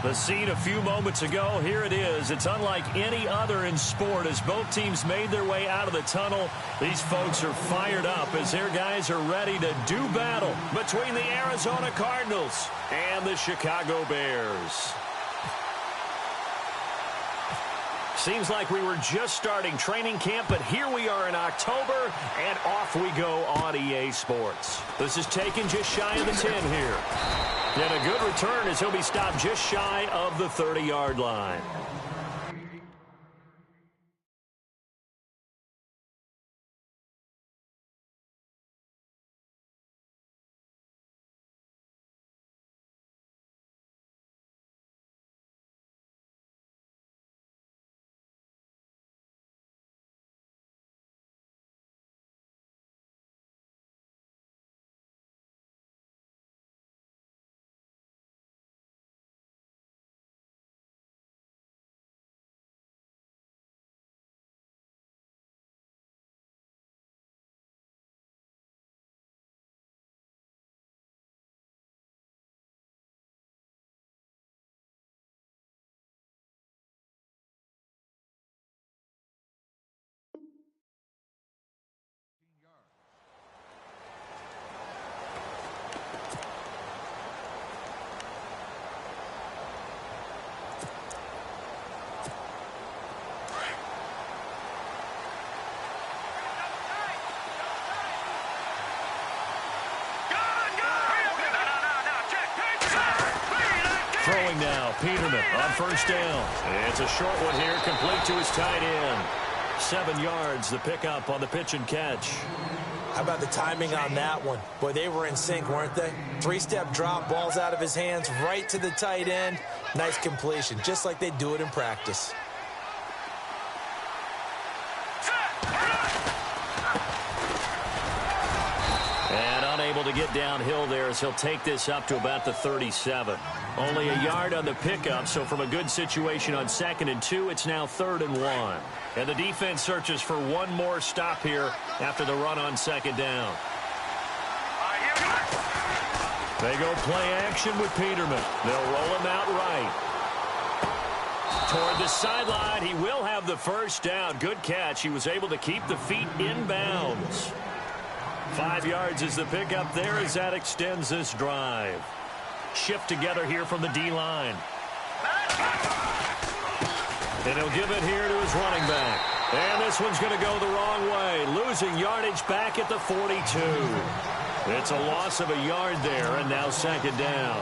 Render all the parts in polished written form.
The scene a few moments ago, here it is. It's unlike any other in sport as both teams made their way out of the tunnel. These folks are fired up as their guys are ready to do battle between the Arizona Cardinals and the Chicago Bears. Seems like we were just starting training camp, but here we are in October, and off we go on EA Sports. This is taken just shy of the 10 here. And a good return as he'll be stopped just shy of the 30-yard line. Throwing now, Peterman on first down. It's a short one here, complete to his tight end. 7 yards, the pickup on the pitch and catch. How about the timing on that one? Boy, they were in sync, weren't they? 3-step drop, balls out of his hands, right to the tight end. Nice completion, just like they do it in practice. Able to get downhill there as he'll take this up to about the 37. Only a yard on the pickup, so from a good situation on 2nd and 2, it's now 3rd and 1. And the defense searches for one more stop here after the run on 2nd down. They go play action with Peterman. They'll roll him out right. Toward the sideline, he will have the first down. Good catch. He was able to keep the feet in bounds. 5 yards is the pickup there as that extends this drive. Shift together here from the D-line. And he'll give it here to his running back. And this one's going to go the wrong way. Losing yardage back at the 42. It's a loss of a yard there, and now 2nd down.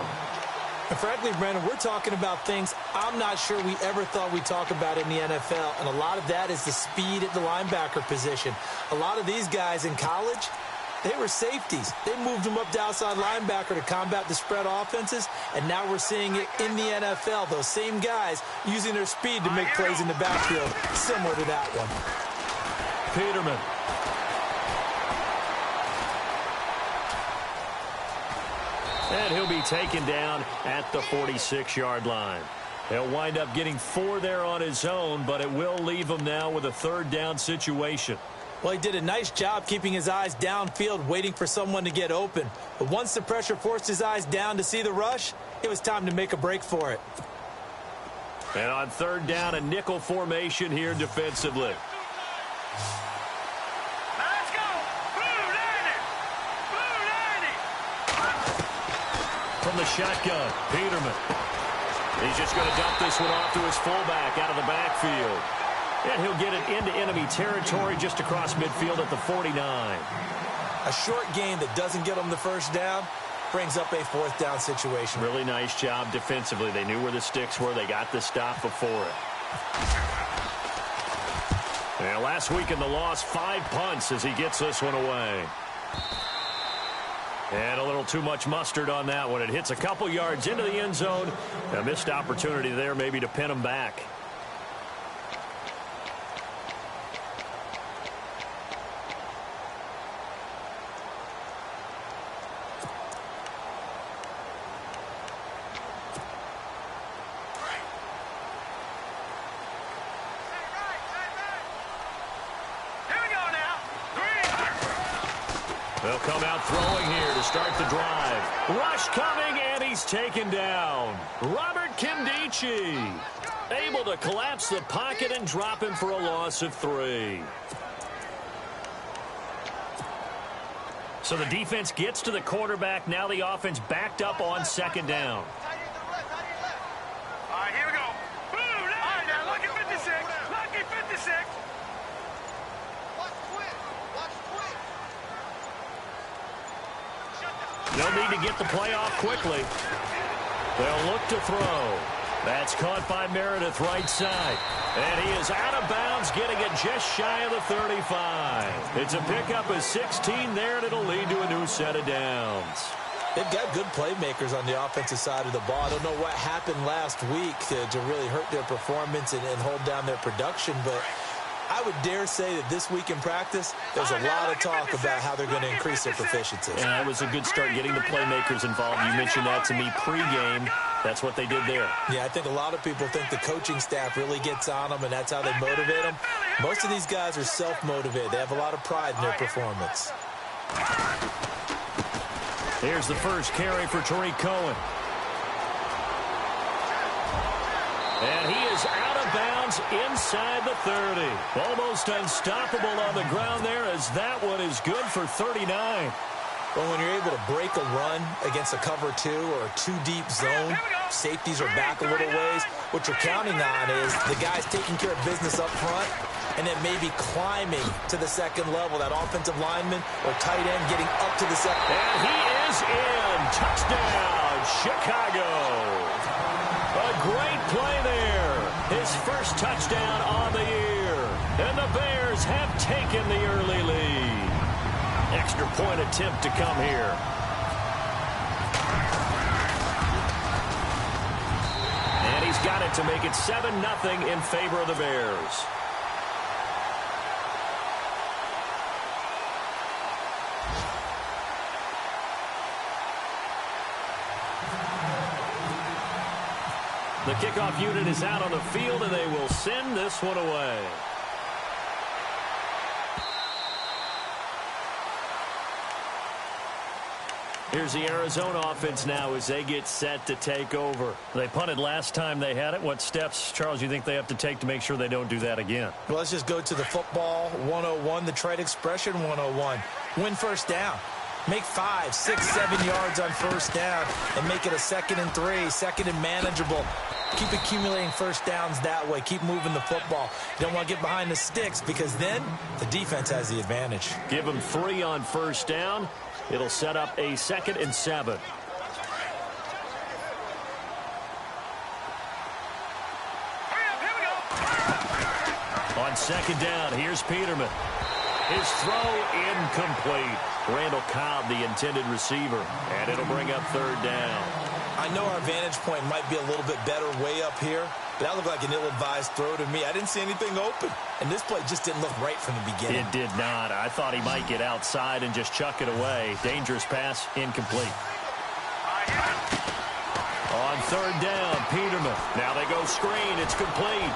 And frankly, Brandon, we're talking about things I'm not sure we ever thought we'd talk about in the NFL. And a lot of that is the speed at the linebacker position. A lot of these guys in college, they were safeties. They moved them up to outside linebacker to combat the spread offenses, and now we're seeing it in the NFL. Those same guys using their speed to make plays in the backfield, similar to that one. Peterman. And he'll be taken down at the 46-yard line. He'll wind up getting 4 there on his own, but it will leave him now with a 3rd down situation. Well, he did a nice job keeping his eyes downfield, waiting for someone to get open. But once the pressure forced his eyes down to see the rush, it was time to make a break for it. And on 3rd down, a nickel formation here defensively. Let's go! Blue 90! From the shotgun, Peterman. He's just going to dump this one off to his fullback out of the backfield. And he'll get it into enemy territory just across midfield at the 49. A short gain that doesn't get them the first down brings up a 4th down situation. Really nice job defensively. They knew where the sticks were. They got the stop before it. And last week in the loss, 5 punts as he gets this one away. And a little too much mustard on that one. It hits a couple yards into the end zone. A missed opportunity there maybe to pin him back. They'll come out throwing here to start the drive. Rush coming, and he's taken down. Robert BeowolfCamdenNJ's able to collapse the pocket and drop him for a loss of 3. So the defense gets to the quarterback. Now the offense backed up on second down. All right, here we go. Boom! All right, now lucky 56. Lucky 56. No need to get the play off quickly. They'll look to throw. That's caught by Meredith right side. And he is out of bounds, getting it just shy of the 35. It's a pickup of 16 there, and it'll lead to a new set of downs. They've got good playmakers on the offensive side of the ball. I don't know what happened last week to really hurt their performance and hold down their production, but I would dare say that this week in practice, there's a lot of talk about how they're going to increase their proficiency. And that was a good start getting the playmakers involved. You mentioned that to me pregame. That's what they did there. Yeah, I think a lot of people think the coaching staff really gets on them, and that's how they motivate them. Most of these guys are self-motivated. They have a lot of pride in their performance. Here's the first carry for Tariq Cohen. And he is out of bounds inside the 30. Almost unstoppable on the ground there, as that one is good for 39. Well, when you're able to break a run against a cover 2 or a 2-deep zone, safeties are back a little ways. What you're counting on is the guys taking care of business up front and then maybe climbing to the second level, that offensive lineman or tight end getting up to the second. And he is in. Touchdown, Chicago. A great play there. His first touchdown on the year. And the Bears have taken the early lead. Extra point attempt to come here. And he's got it to make it 7-0 in favor of the Bears. The kickoff unit is out on the field, and they will send this one away. Here's the Arizona offense now as they get set to take over. They punted last time they had it. What steps, Charles, you think they have to take to make sure they don't do that again? Well, let's just go to the football 101, the trade expression 101. Win first down. Make 5, 6, 7 yards on first down and make it a 2nd and 3, 2nd and manageable. Keep accumulating first downs that way. Keep moving the football. You don't want to get behind the sticks because then the defense has the advantage. Give them 3 on first down. It'll set up a 2nd and 7. On second down, here's Peterman. His throw incomplete. Randall Cobb, the intended receiver, and it'll bring up 3rd down. I know our vantage point might be a little bit better way up here, but that looked like an ill-advised throw to me. I didn't see anything open, and this play just didn't look right from the beginning. It did not. I thought he might get outside and just chuck it away. Dangerous pass, incomplete. On 3rd down, Peterman. Now they go screen. It's complete.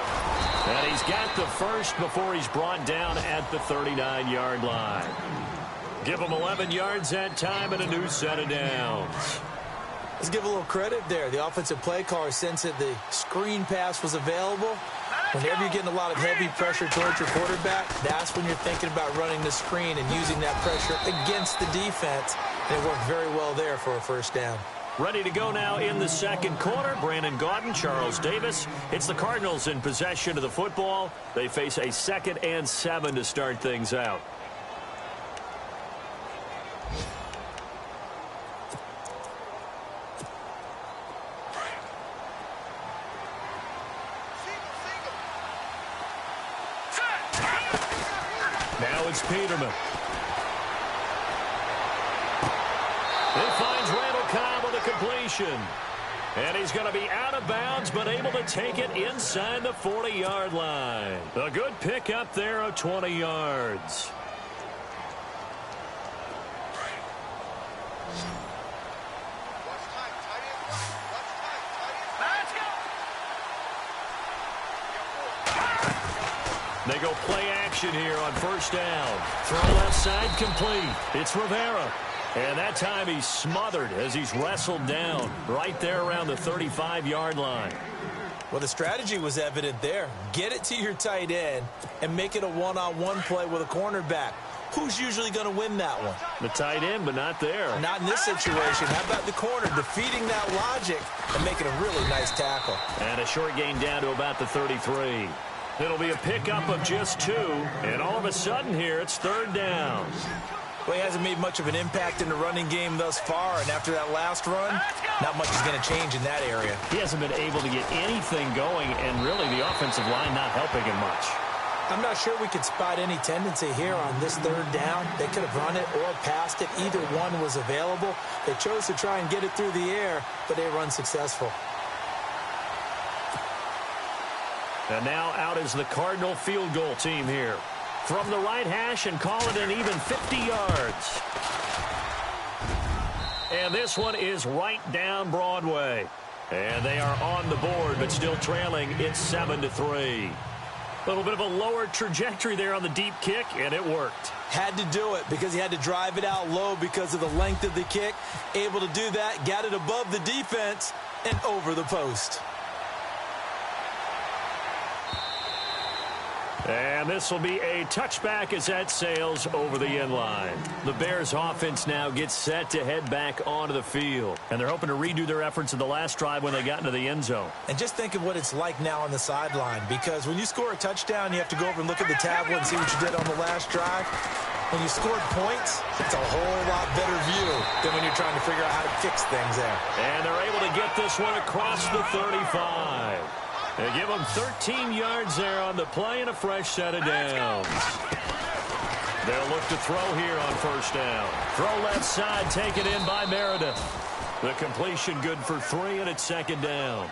And he's got the first before he's brought down at the 39-yard line. Give him 11 yards that time and a new set of downs. Let's give a little credit there. The offensive play caller sensed that the screen pass was available. Whenever you're getting a lot of heavy pressure towards your quarterback, that's when you're thinking about running the screen and using that pressure against the defense. And it worked very well there for a first down. Ready to go now in the second quarter. Brandon Gaudin, Charles Davis. It's the Cardinals in possession of the football. They face a 2nd and 7 to start things out. Now it's Peterman. It finds Randall Cobb with a completion. And he's going to be out of bounds, but able to take it inside the 40-yard line. A good pick up there of 20 yards. They go play action here on first down. Throw left side complete. It's Rivera. And that time he's smothered as he's wrestled down right there around the 35-yard line. Well, the strategy was evident there. Get it to your tight end and make it a one-on-one play with a cornerback. Who's usually going to win that one? The tight end, but not there. Not in this situation. How about the corner defeating that logic and making a really nice tackle? And a short gain down to about the 33. It'll be a pickup of just 2, and all of a sudden here it's 3rd down. Well, he hasn't made much of an impact in the running game thus far, and after that last run, not much is going to change in that area. He hasn't been able to get anything going, and really the offensive line not helping him much. I'm not sure we could spot any tendency here on this 3rd down. They could have run it or passed it. Either one was available. They chose to try and get it through the air, but they were unsuccessful. And now out is the Cardinal field goal team here. From the right hash and call it an even 50 yards. And this one is right down Broadway. And they are on the board, but still trailing. It's 7-3. A little bit of a lower trajectory there on the deep kick, and it worked. Had to do it because he had to drive it out low because of the length of the kick. Able to do that, got it above the defense and over the post. And this will be a touchback as that sails over the end line. The Bears offense now gets set to head back onto the field. And they're hoping to redo their efforts in the last drive when they got into the end zone. And just think of what it's like now on the sideline, because when you score a touchdown, you have to go over and look at the tablet and see what you did on the last drive. When you scored points, it's a whole lot better view than when you're trying to figure out how to fix things there. And they're able to get this one across the 35. They give them 13 yards there on the play and a fresh set of downs. They'll look to throw here on 1st down. Throw left side, taken in by Meredith. The completion good for 3, and it's 2nd down.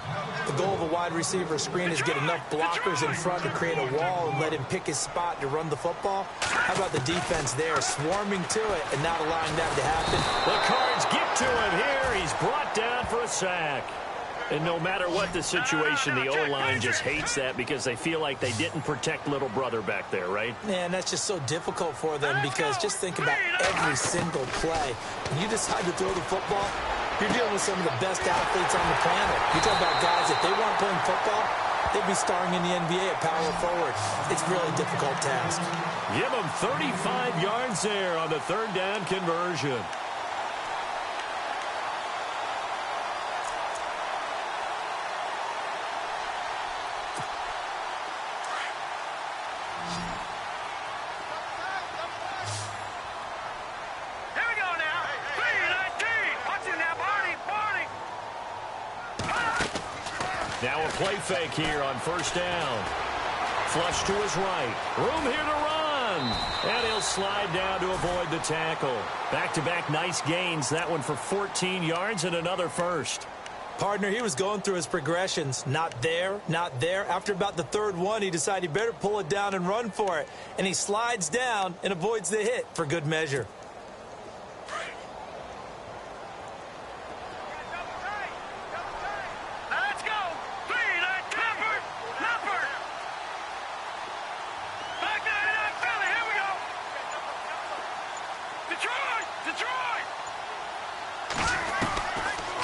The goal of a wide receiver screen is get enough blockers in front to create a wall and let him pick his spot to run the football. How about the defense there, swarming to it and not allowing that to happen? The Cards get to him here. He's brought down for a sack. And no matter what the situation, the O-line just hates that because they feel like they didn't protect little brother back there, right? Man, that's just so difficult for them because just think about every single play. When you decide to throw the football, you're dealing with some of the best athletes on the planet. You talk about guys, if they weren't playing football, they'd be starring in the NBA at power forward. It's a really difficult task. Give them 35 yards there on the 3rd down conversion. Now a play fake here on 1st down. Flush to his right. Room here to run. And he'll slide down to avoid the tackle. Back-to-back nice gains. That one for 14 yards and another first. Partner, he was going through his progressions. Not there, not there. After about the 3rd one, he decided he better pull it down and run for it. And he slides down and avoids the hit for good measure.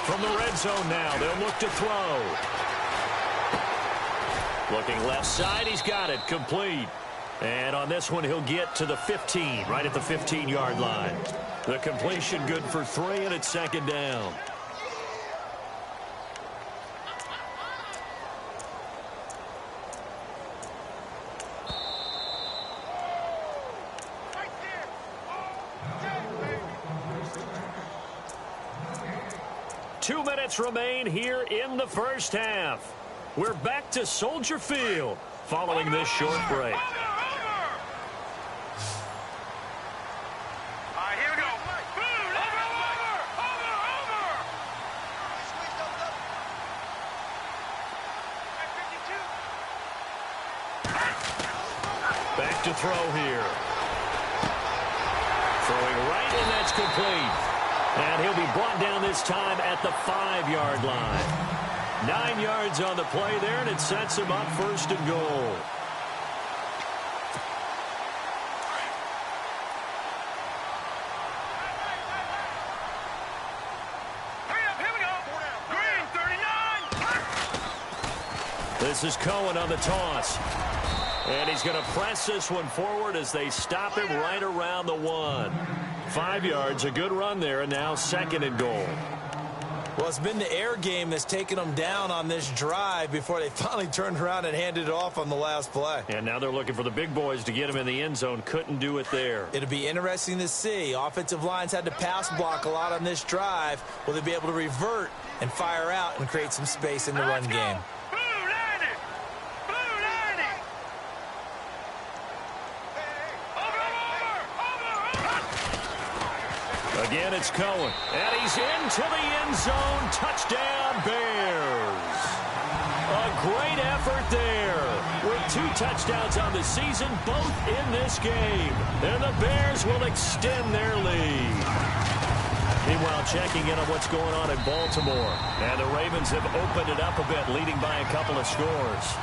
From the red zone now, they'll look to throw. Looking left side, he's got it, complete. And on this one, he'll get to the 15, right at the 15-yard line. The completion good for 3, and it's 2nd down. Two minutes remain here in the first half. We're back to Soldier Field following this short break. Back to throw here. Throwing right, and that's complete. And he'll be brought down this time at the 5-yard line. 9 yards on the play there, and it sets him up 1st and goal. This is Cohen on the toss. And he's going to press this one forward as they stop him right around the 1. 5 yards, a good run there, and now 2nd and goal. Well, it's been the air game that's taken them down on this drive before they finally turned around and handed it off on the last play. And now they're looking for the big boys to get him in the end zone. Couldn't do it there. It'll be interesting to see. Offensive lines had to pass block a lot on this drive. Will they be able to revert and fire out and create some space in the run game? Again, it's Cohen. And he's into the end zone. Touchdown, Bears. A great effort there. With 2 touchdowns on the season, both in this game. And the Bears will extend their lead. Meanwhile, checking in on what's going on in Baltimore. And the Ravens have opened it up a bit, leading by a couple of scores.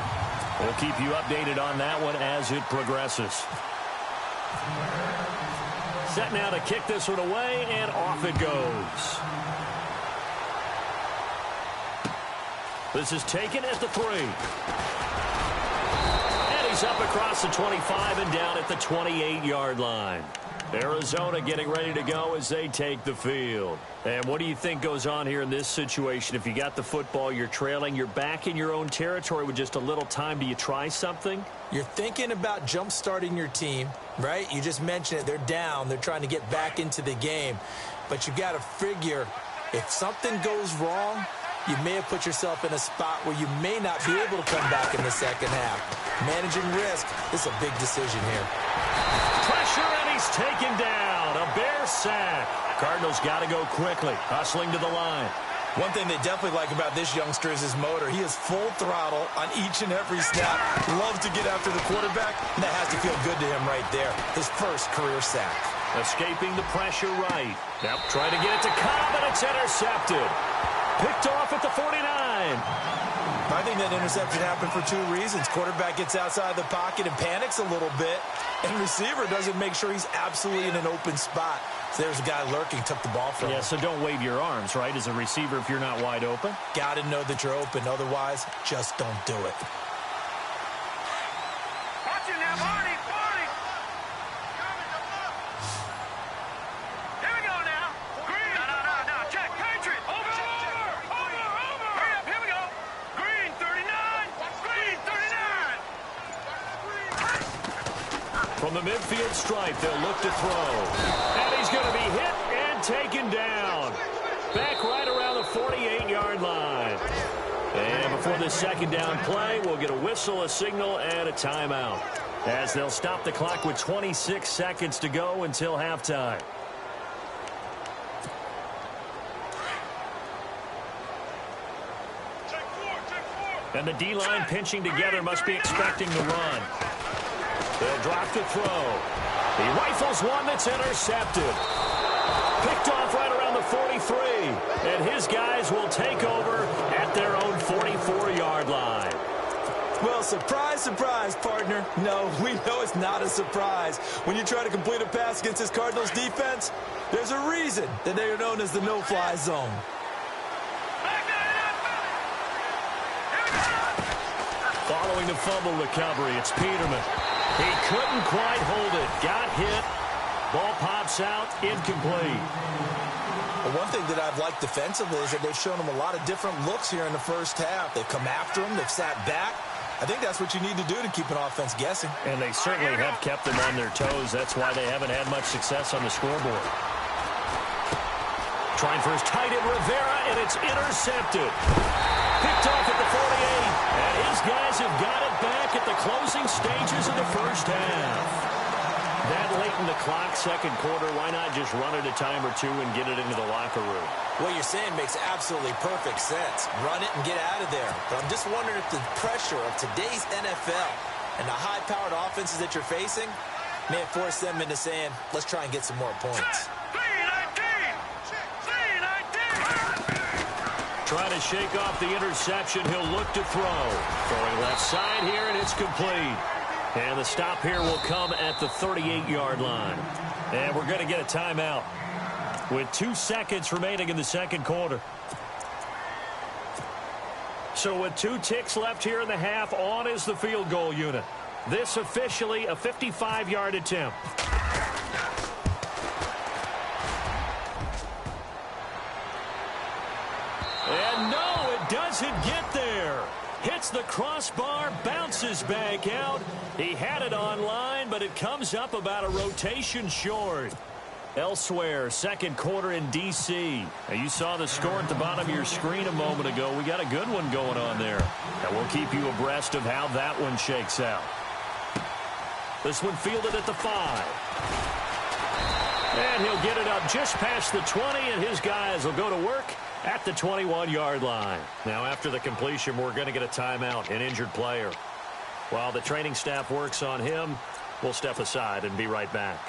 We'll keep you updated on that one as it progresses. Set now to kick this one away, and off it goes. This is taken at the 3. And he's up across the 25 and down at the 28-yard line. Arizona getting ready to go as they take the field. And what do you think goes on here in this situation? If you got the football, you're trailing, you're back in your own territory with just a little time. Do you try something? You're thinking about jump-starting your team, right? You just mentioned it. They're down. They're trying to get back into the game. But you got to figure if something goes wrong, you may have put yourself in a spot where you may not be able to come back in the second half. Managing risk is a big decision here. Pressure, and he's taken down. A Bear sack. Cardinals got to go quickly, hustling to the line. One thing they definitely like about this youngster is his motor. He is full throttle on each and every snap. Loves to get after the quarterback, and that has to feel good to him right there. His first career sack. Escaping the pressure right. Now trying to get it to Cobb, and it's intercepted. Picked off at the 49. I think that interception happened for 2 reasons. Quarterback gets outside the pocket and panics a little bit, and receiver doesn't make sure he's absolutely in an open spot. So there's a guy lurking, took the ball from him. Yeah, so don't wave your arms, right, as a receiver if you're not wide open. Got to know that you're open. Otherwise, just don't do it. Watch it now, Marty. Here we go now. Green. No. Check. Patriot. Over. Hurry up. Here we go. Green, 39. Green, 39. From the midfield stripe, they'll look to throw. And he's going to be hit and taken down. Back right around the 48-yard line. And before this second down play, we'll get a whistle, a signal, and a timeout, as they'll stop the clock with 26 seconds to go until halftime. And the D-line pinching together must be expecting the run. They'll drop to throw. He rifles one that's intercepted. Picked off right around the 43. And his guys will take over at their own 44-yard line. Well, surprise, surprise, partner. No, we know it's not a surprise. When you try to complete a pass against this Cardinals defense, there's a reason that they are known as the no-fly zone. Following the fumble recovery, it's Peterman. He couldn't quite hold it. Got hit. Ball pops out. Incomplete. Well, one thing that I've liked defensively is that they've shown him a lot of different looks here in the first half. They've come after him. They've sat back. I think that's what you need to do to keep an offense guessing. And they certainly have kept them on their toes. That's why they haven't had much success on the scoreboard. Trying for his tight end, Rivera, and it's intercepted. Picked off at the 48. And his guys have got it back at the closing stages of the first half. That late in the clock, second quarter, why not just run it a time or two and get it into the locker room? What you're saying makes absolutely perfect sense. Run it and get out of there. But I'm just wondering if the pressure of today's NFL and the high-powered offenses that you're facing may have forced them into saying, let's try and get some more points. Trying to shake off the interception. He'll look to throw. Throwing left side here, and it's complete. And the stop here will come at the 38-yard line. And we're going to get a timeout with 2 seconds remaining in the second quarter. So with 2 ticks left here in the half, on is the field goal unit. This officially a 55-yard attempt. And no, it doesn't get there. Hits the crossbar, bounces back out. He had it online, but it comes up about a rotation short. Elsewhere, second quarter in D.C. Now, you saw the score at the bottom of your screen a moment ago. We got a good one going on there. And we'll keep you abreast of how that one shakes out. This one fielded at the 5. And he'll get it up just past the 20, and his guys will go to work at the 21-yard line. Now, after the completion, we're going to get a timeout, an injured player. While the training staff works on him, we'll step aside and be right back.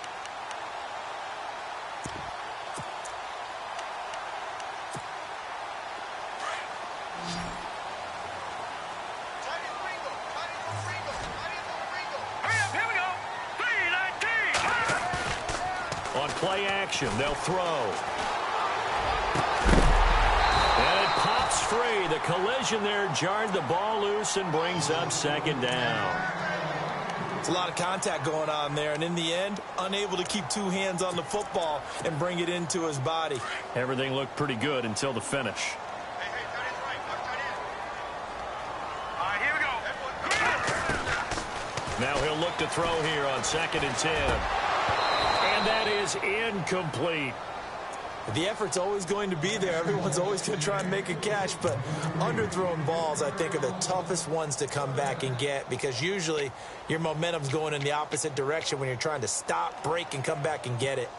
On play action, they'll throw. And it pops free. The collision there jarred the ball loose and brings up second down. It's a lot of contact going on there, and in the end, unable to keep 2 hands on the football and bring it into his body. Everything looked pretty good until the finish. Now he'll look to throw here on 2nd and 10. And that is incomplete. The effort's always going to be there. Everyone's always going to try and make a catch, but underthrown balls, I think, are the toughest ones to come back and get because usually your momentum's going in the opposite direction when you're trying to stop, break, and come back and get it.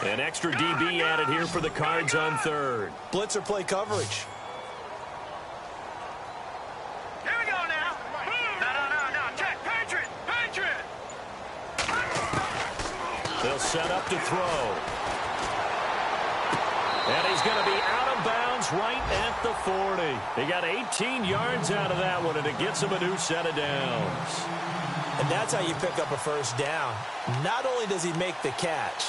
An extra DB added here for the Cards on 3rd. Blitzer play coverage. Here we go now. No. Check. Patriot. They'll set up to throw. And he's going to be out of bounds right at the 40. He got 18 yards out of that one, and it gets him a new set of downs. And that's how you pick up a first down. Not only does he make the catch,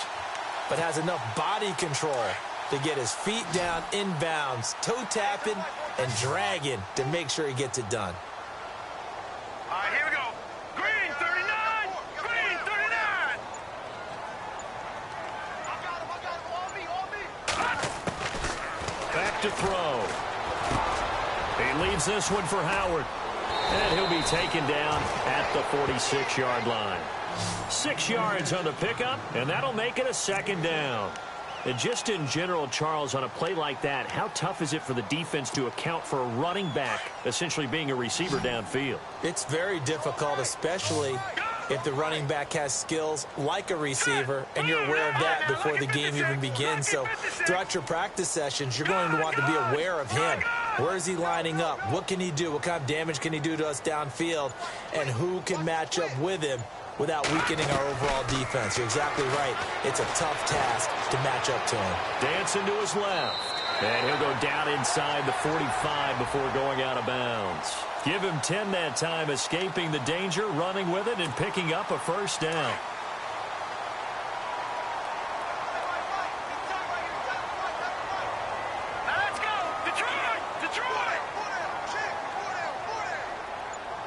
but has enough body control to get his feet down inbounds, toe tapping and dragging to make sure he gets it done. All right, here we go. Green 39. Green 39. Back to throw. He leaves this one for Howard. And he'll be taken down at the 46-yard line. 6 yards on the pickup, and that'll make it a second down. And just in general, Charles, on a play like that, how tough is it for the defense to account for a running back essentially being a receiver downfield? It's very difficult, especially if the running back has skills like a receiver, and you're aware of that before the game even begins. So throughout your practice sessions, you're going to want to be aware of him. Where is he lining up? What can he do? What kind of damage can he do to us downfield? And who can match up with him without weakening our overall defense? You're exactly right. It's a tough task to match up to him. Dancing to his left. And he'll go down inside the 45 before going out of bounds. Give him 10 that time, escaping the danger, running with it, and picking up a first down. Now let's go. Detroit.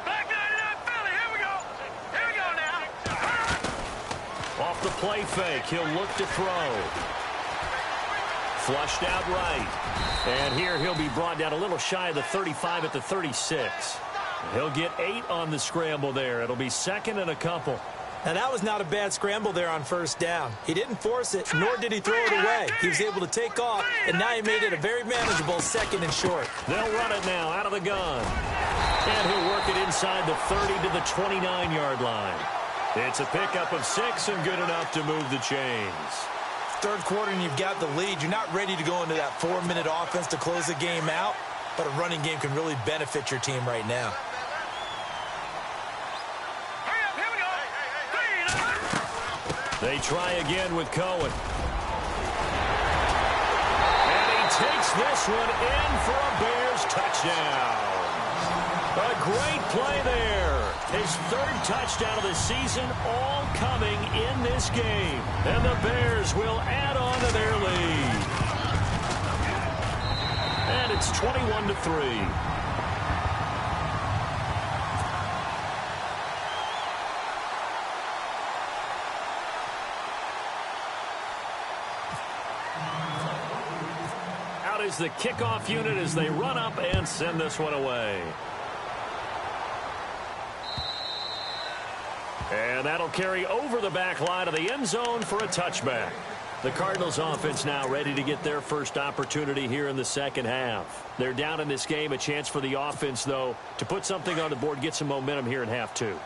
Black 99 Philly. Here we go now. Off the play fake, he'll look to throw. Flushed out right. And here he'll be brought down a little shy of the 35 at the 36. He'll get 8 on the scramble there. It'll be 2nd and a couple. Now, that was not a bad scramble there on first down. He didn't force it, nor did he throw it away. He was able to take off, and now he made it a very manageable 2nd and short. They'll run it now out of the gun. And he'll work it inside the 30 to the 29-yard line. It's a pickup of 6 and good enough to move the chains. Third quarter and you've got the lead. You're not ready to go into that 4-minute offense to close the game out, but a running game can really benefit your team right now. Hurry up, here we go. They try again with Cohen. And he takes this one in for a Bears touchdown. A great play there. His third touchdown of the season, all coming in this game. And the Bears will add on to their lead. And it's 21-3. Is the kickoff unit as they run up and send this one away. And that'll carry over the back line of the end zone for a touchback. The Cardinals offense now ready to get their first opportunity here in the second half. They're down in this game. A chance for the offense, though, to put something on the board, get some momentum here in half two.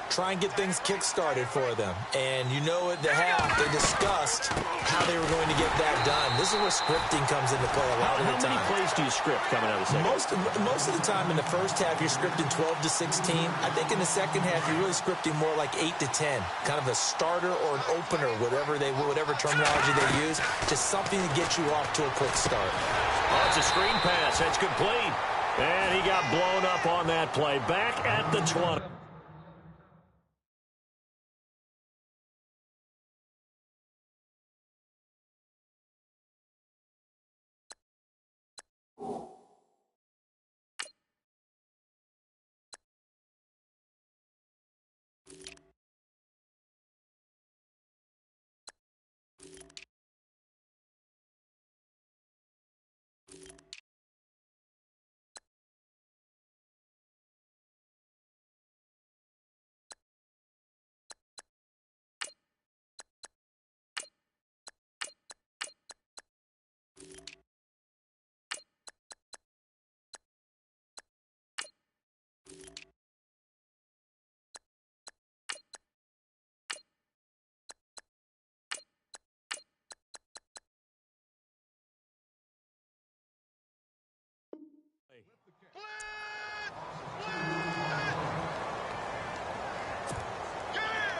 Try and get things kick-started for them. And you know at the half, they discussed how they were going to get that done. This is where scripting comes into play a lot of the time. How many plays do you script coming out of the second? Most of the time in the first half, you're scripting 12 to 16. I think in the second half, you're really scripting more like 8 to 10. Kind of a starter or an opener, whatever terminology they use. Just something to get you off to a quick start. Oh, it's a screen pass. That's complete. And he got blown up on that play. Back at the 20.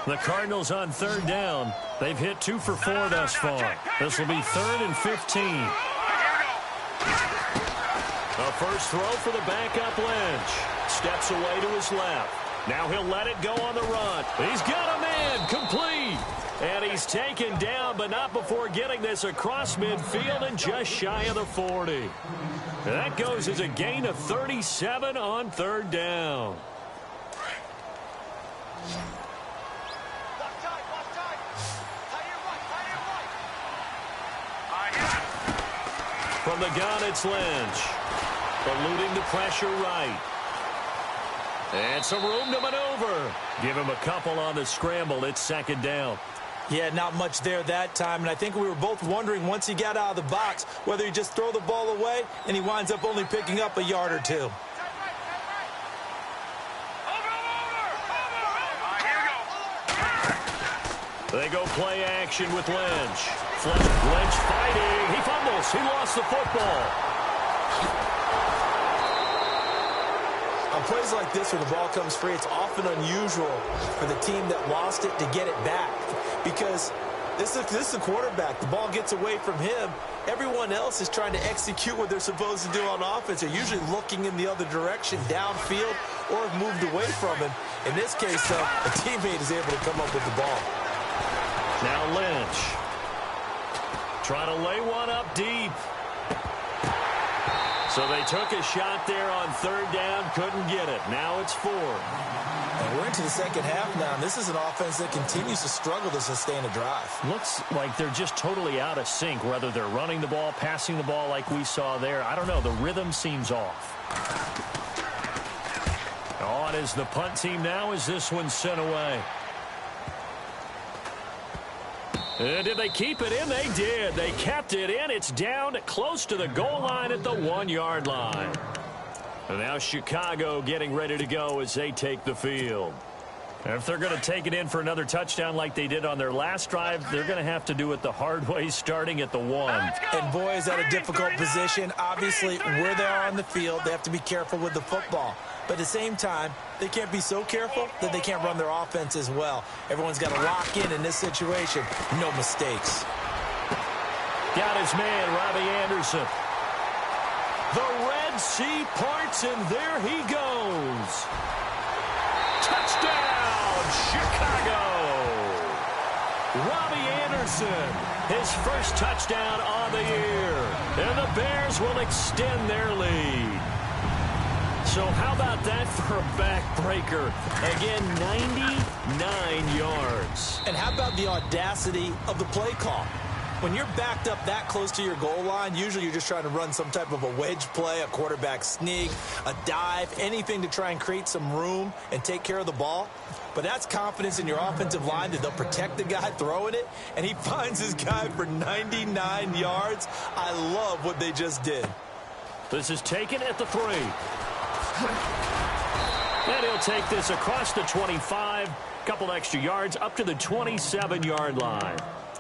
The Cardinals on third down. They've hit 2 for 4 thus far. This will be 3rd and 15. A first throw for the backup Lynch. Steps away to his left. Now he'll let it go on the run. He's got a man. Complete. And he's taken down, but not before getting this across midfield and just shy of the 40. That goes as a gain of 37 on third down. From the gun, it's Lynch. Eluding the pressure right. And some room to maneuver. Give him a couple on the scramble. It's second down. Yeah, not much there that time, and I think we were both wondering once he got out of the box whether he just throw the ball away and he winds up only picking up a yard or two. They go play action with Lynch. Lynch fighting. He fumbles. He lost the football. On plays like this where the ball comes free, it's often unusual for the team that lost it to get it back because this is the quarterback. The ball gets away from him. Everyone else is trying to execute what they're supposed to do on offense. They're usually looking in the other direction, downfield, or have moved away from him. In this case, though, a teammate is able to come up with the ball. Now Lynch. Trying to lay one up deep. So they took a shot there on third down, couldn't get it. Now it's 4. And we're into the second half now, and this is an offense that continues to struggle to sustain a drive. Looks like they're just totally out of sync, whether they're running the ball, passing the ball like we saw there. I don't know. The rhythm seems off. On is the punt team now as this one's sent away. And did they keep it in? They did. They kept it in. It's down close to the goal line at the 1-yard line. And now Chicago getting ready to go as they take the field. And if they're going to take it in for another touchdown like they did on their last drive, they're going to have to do it the hard way, starting at the 1. And boy, is that a difficult position. Obviously, where they are on the field, they have to be careful with the football. But at the same time, they can't be so careful that they can't run their offense as well. Everyone's got to lock in this situation. No mistakes. Got his man, Robbie Anderson. The Red Sea parts, and there he goes. Touchdown, Chicago. Robbie Anderson, his first touchdown on the year. And the Bears will extend their lead. So how about that for a backbreaker? Again, 99 yards. And how about the audacity of the play call? When you're backed up that close to your goal line, usually you're just trying to run some type of a wedge play, a quarterback sneak, a dive, anything to try and create some room and take care of the ball. But that's confidence in your offensive line that they'll protect the guy throwing it, and he finds his guy for 99 yards. I love what they just did. This is taken at the 3. And he'll take this across the 25, couple extra yards up to the 27-yard line.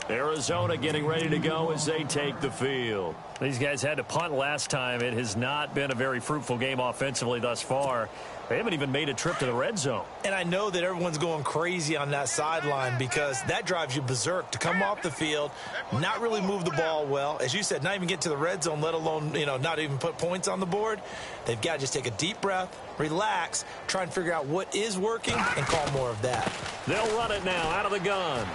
Arizona getting ready to go as they take the field. These guys had to punt last time. It has not been a very fruitful game offensively thus far. They haven't even made a trip to the red zone. And I know that everyone's going crazy on that sideline because that drives you berserk to come off the field, not really move the ball well. As you said, not even get to the red zone, let alone, not even put points on the board. They've got to just take a deep breath, relax, try and figure out what is working, and call more of that. They'll run it now out of the gun.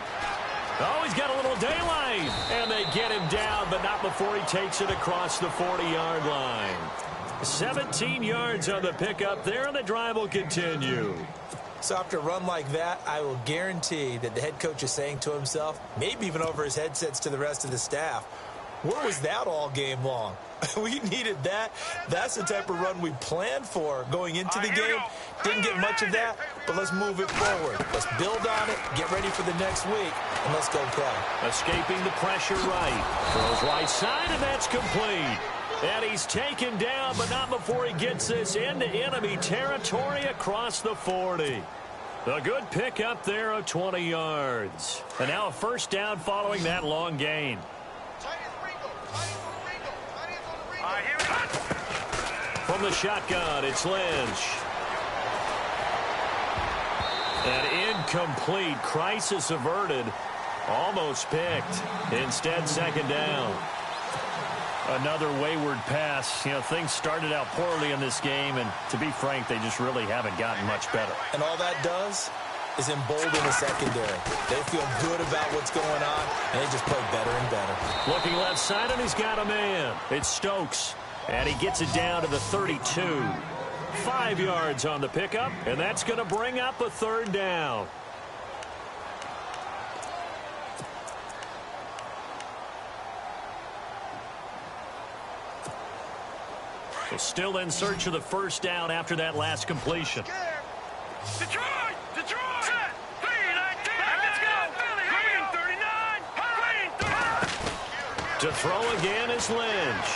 Oh, he's got a little daylight. And they get him down, but not before he takes it across the 40-yard line. 17 yards on the pickup there, and the drive will continue. So after a run like that, I will guarantee that the head coach is saying to himself, maybe even over his headsets to the rest of the staff, where was that all game long? We needed that. That's the type of run we planned for going into the game. Didn't get much of that, but let's move it forward. Let's build on it, get ready for the next week, and let's go play. Escaping the pressure right. Throws right side, and that's complete. And he's taken down, but not before he gets this into enemy territory across the 40. A good pick up there of 20 yards. And now a first down following that long gain. From the shotgun, it's Lynch. An incomplete, crisis averted, almost picked. Instead, second down. Another wayward pass. Things started out poorly in this game, and to be frank, they just really haven't gotten much better. And all that does is embolden the secondary. They feel good about what's going on, and they just play better and better. Looking left side, and he's got a man. It's Stokes, and he gets it down to the 32. 5 yards on the pickup, and that's going to bring up a third down. So still in search of the first down after that last completion. Detroit! Detroit! Set! 3-19! Let's go! Green 39! Green 39! To throw again is Lynch.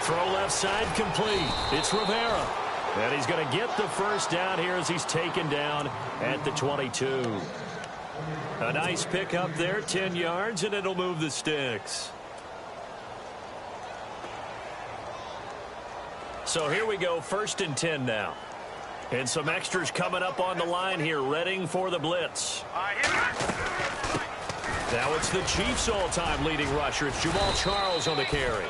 Throw left side complete. It's Rivera. And he's going to get the first down here as he's taken down at the 22. A nice pickup there, 10 yards, and it'll move the sticks. So here we go, 1st and 10 now. And some extras coming up on the line here, readying for the blitz. Now it's the Chiefs' all-time leading rusher. It's Jamal Charles on the carry.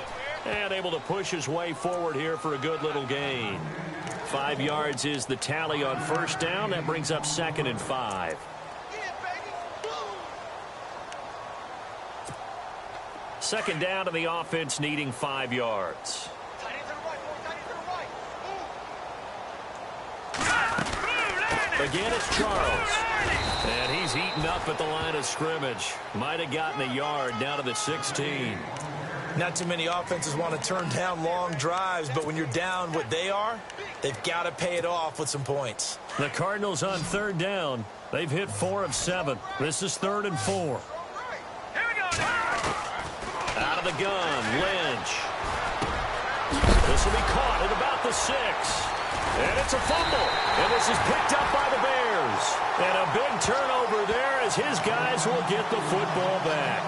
And able to push his way forward here for a good little gain. 5 yards is the tally on first down. That brings up 2nd and 5. Second down to the offense, needing 5 yards. Again, it's Charles. And he's eaten up at the line of scrimmage. Might have gotten a yard down to the 16. Not too many offenses want to turn down long drives, but when you're down what they are, they've got to pay it off with some points. The Cardinals on third down. They've hit 4 of 7. This is 3rd and 4. Here we go. Out of the gun, Lynch. This will be caught at about the 6. And it's a fumble. And this is picked up by the Bears. And a big turnover there as his guys will get the football back.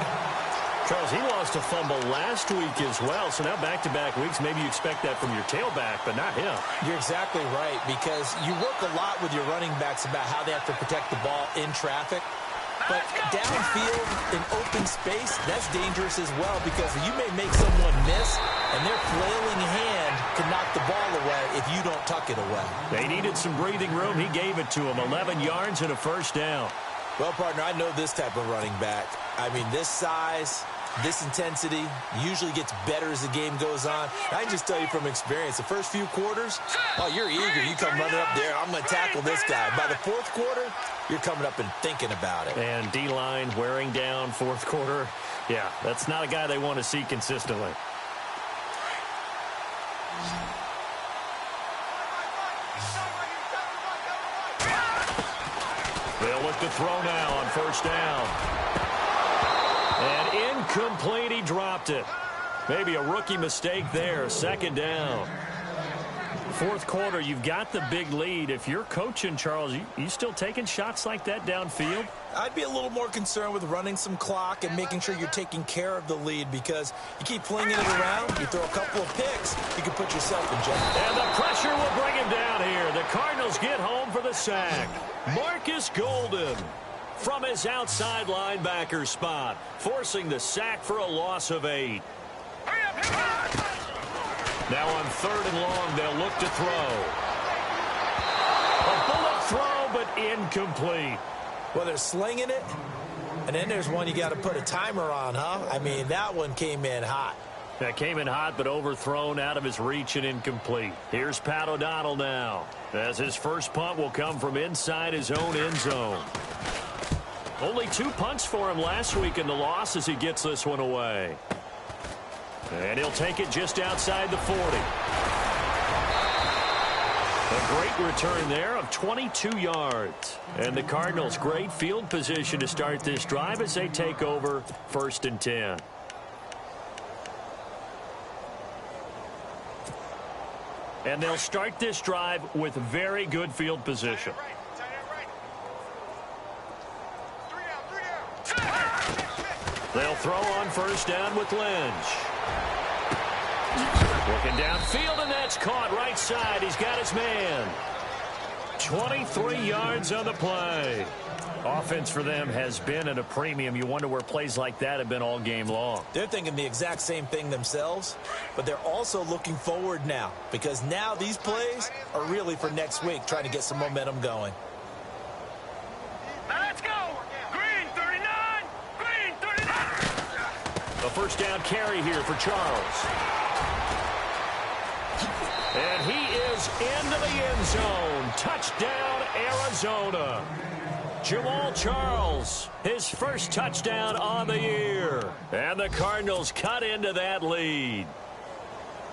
Charles, he lost a fumble last week as well. So now back-to-back weeks, maybe you expect that from your tailback, but not him. You're exactly right, because you work a lot with your running backs about how they have to protect the ball in traffic. But downfield in open space, that's dangerous as well because you may make someone miss, and their flailing hand can knock the ball away if you don't tuck it away. They needed some breathing room. He gave it to him. 11 yards and a first down. Well, partner, I know this type of running back. I mean, this size, this intensity usually gets better as the game goes on. I can just tell you from experience, the first few quarters, oh, you're eager. You come running up there, I'm going to tackle this guy. By the fourth quarter, you're coming up and thinking about it. And D-line wearing down fourth quarter. Yeah, that's not a guy they want to see consistently. They'll look to throw now on first down. And incomplete, he dropped it. Maybe a rookie mistake there, second down. Fourth quarter, you've got the big lead. If you're coaching, Charles, you still taking shots like that downfield? I'd be a little more concerned with running some clock and making sure you're taking care of the lead because you keep flinging it around, you throw a couple of picks, you can put yourself in jeopardy. And the pressure will bring him down here. The Cardinals get home for the sack. Marcus Golden from his outside linebacker spot, forcing the sack for a loss of 8. Now on third and long, they'll look to throw. A bullet throw, but incomplete. Well, they're slinging it, and then there's one you got to put a timer on, huh? I mean, that one came in hot. That came in hot, but overthrown out of his reach and incomplete. Here's Pat O'Donnell now, as his first punt will come from inside his own end zone. Only 2 punts for him last week in the loss as he gets this one away. And he'll take it just outside the 40. A great return there of 22 yards. And the Cardinals, great field position to start this drive as they take over first and 10. And they'll start this drive with very good field position. They'll throw on first down with Lynch. Looking downfield, and that's caught right side. He's got his man. 23 yards on the play. Offense for them has been at a premium. You wonder where plays like that have been all game long. They're thinking the exact same thing themselves, but they're also looking forward now because now these plays are really for next week, trying to get some momentum going. Now let's go. Green 39. Green 39. A first down carry here for Charles. And he is into the end zone. Touchdown, Arizona. Jamal Charles, his first touchdown on the year. And the Cardinals cut into that lead.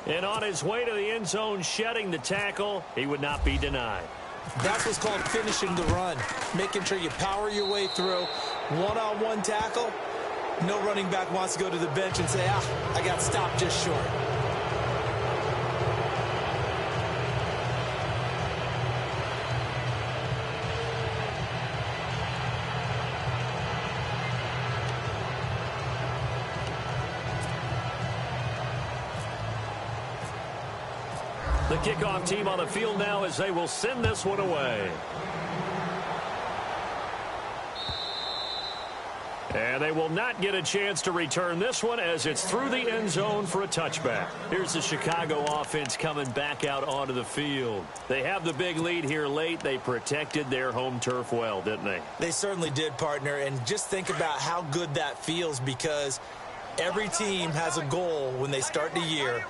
And on his way to the end zone, shedding the tackle, he would not be denied. That's what's called finishing the run, making sure you power your way through. One-on-one tackle, no running back wants to go to the bench and say, I got stopped just short. The kickoff team on the field now as they will send this one away. And they will not get a chance to return this one as it's through the end zone for a touchback. Here's the Chicago offense coming back out onto the field. They have the big lead here late. They protected their home turf well, didn't they? They certainly did, partner. And just think about how good that feels because every team has a goal when they start the year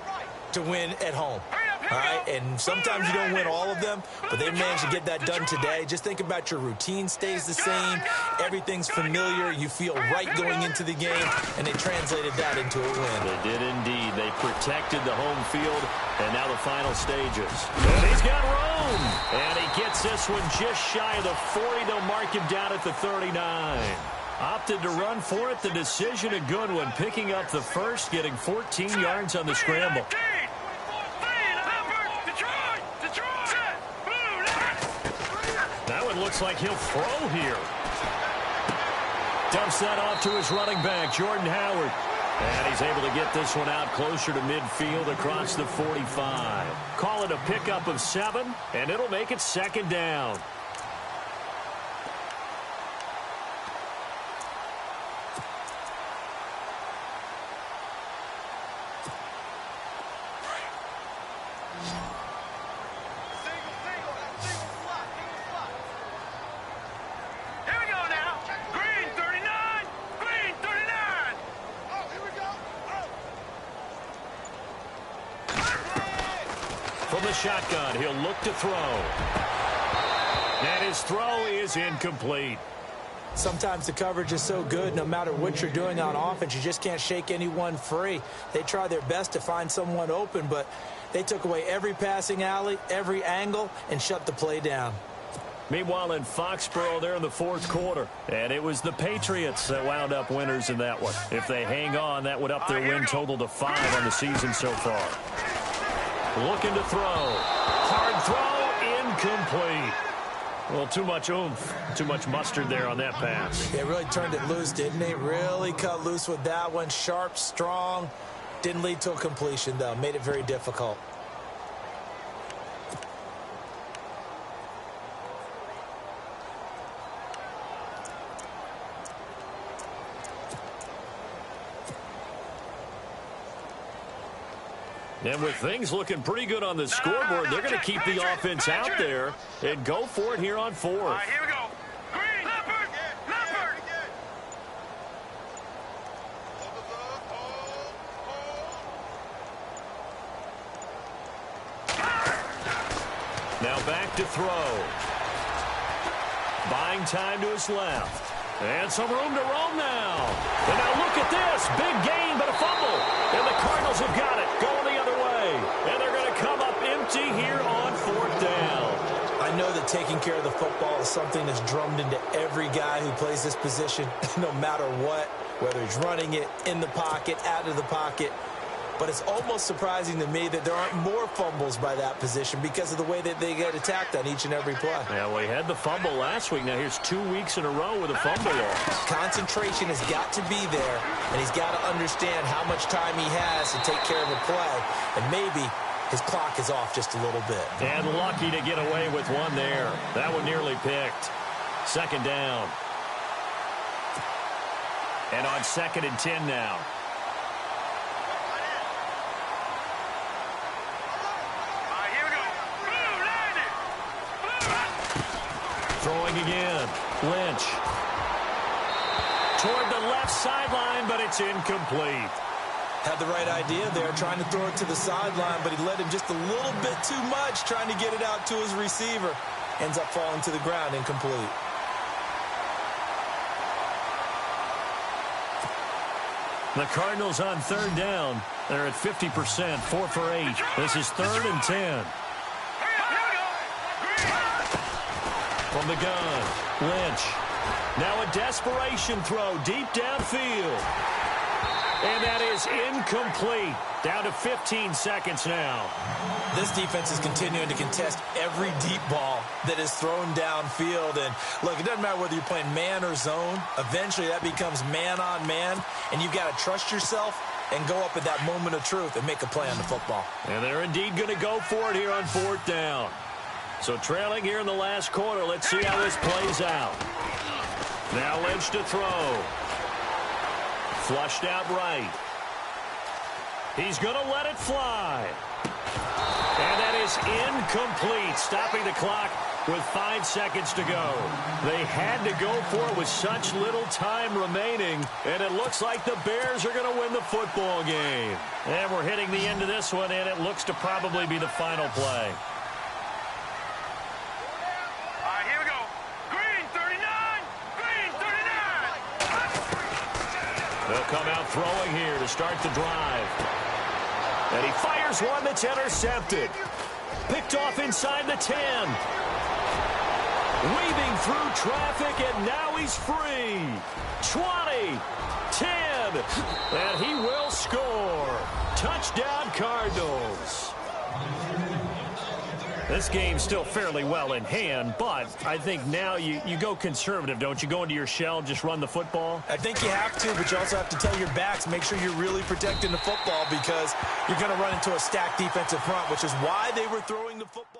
to win at home. All right, and sometimes you don't win all of them, but they managed to get that done today. Just think about your routine stays the same. Everything's familiar. You feel right going into the game, and they translated that into a win. They did indeed. They protected the home field, and now the final stages. And he's got room, and he gets this one just shy of the 40. They'll mark him down at the 39. Opted to run for it. The decision a good one, picking up the first, getting 14 yards on the scramble. That one looks like he'll throw here. Dumps that off to his running back, Jordan Howard. And he's able to get this one out closer to midfield across the 45. Call it a pickup of 7, and it'll make it second down. From the shotgun, he'll look to throw. And his throw is incomplete. Sometimes the coverage is so good, no matter what you're doing on offense, you just can't shake anyone free. They try their best to find someone open, but they took away every passing alley, every angle, and shut the play down. Meanwhile, in Foxborough, they're in the fourth quarter. And it was the Patriots that wound up winners in that one. If they hang on, that would up their win total to 5 on the season so far. Looking to throw. Hard throw, incomplete. Well, too much oomph, too much mustard there on that pass. They really turned it loose, didn't they? Really cut loose with that one. Sharp, strong. Didn't lead to a completion, though. Made it very difficult. And with things looking pretty good on the scoreboard, they're going to keep the offense out there and go for it here on fourth. All right, here we go. Green, Leopard, Leopard. Now back to throw. Buying time to his left. And some room to roam now. And now look at this. Big gain, but a fumble. And the Cardinals have got it. Going the other way. And they're going to come up empty here on fourth down. I know that taking care of the football is something that's drummed into every guy who plays this position, no matter what, whether he's running it, in the pocket, out of the pocket. But it's almost surprising to me that there aren't more fumbles by that position because of the way that they get attacked on each and every play. Yeah, well, he had the fumble last week. Now here's 2 weeks in a row with a fumble loss. Concentration has got to be there, and he's got to understand how much time he has to take care of a play. And maybe his clock is off just a little bit. And lucky to get away with one there. That one nearly picked. Second down. And on 2nd and 10 now. Throwing again. Lynch. Toward the left sideline, but it's incomplete. Had the right idea there, trying to throw it to the sideline, but he led him just a little bit too much, trying to get it out to his receiver. Ends up falling to the ground, incomplete. The Cardinals on 3rd down. They're at 50%, 4 for 8. This is 3rd and 10. From the gun, Lynch. Now a desperation throw deep downfield. And that is incomplete. Down to 15 seconds now. This defense is continuing to contest every deep ball that is thrown downfield. And look, it doesn't matter whether you're playing man or zone. Eventually that becomes man on man. And you've got to trust yourself and go up at that moment of truth and make a play on the football. And they're indeed going to go for it here on 4th down. So trailing here in the last quarter. Let's see how this plays out. Now Lynch to throw. Flushed out right. He's going to let it fly. And that is incomplete. Stopping the clock with 5 seconds to go. They had to go for it with such little time remaining. And it looks like the Bears are going to win the football game. And we're hitting the end of this one, and it looks to probably be the final play. They'll come out throwing here to start the drive. And he fires one that's intercepted. Picked off inside the 10. Weaving through traffic, and now he's free. 20, 10, and he will score. Touchdown, Cardinals. This game's still fairly well in hand, but I think now you go conservative, don't you? Go into your shell, just run the football? I think you have to, but you also have to tell your backs, make sure you're really protecting the football because you're going to run into a stacked defensive front, which is why they were throwing the football.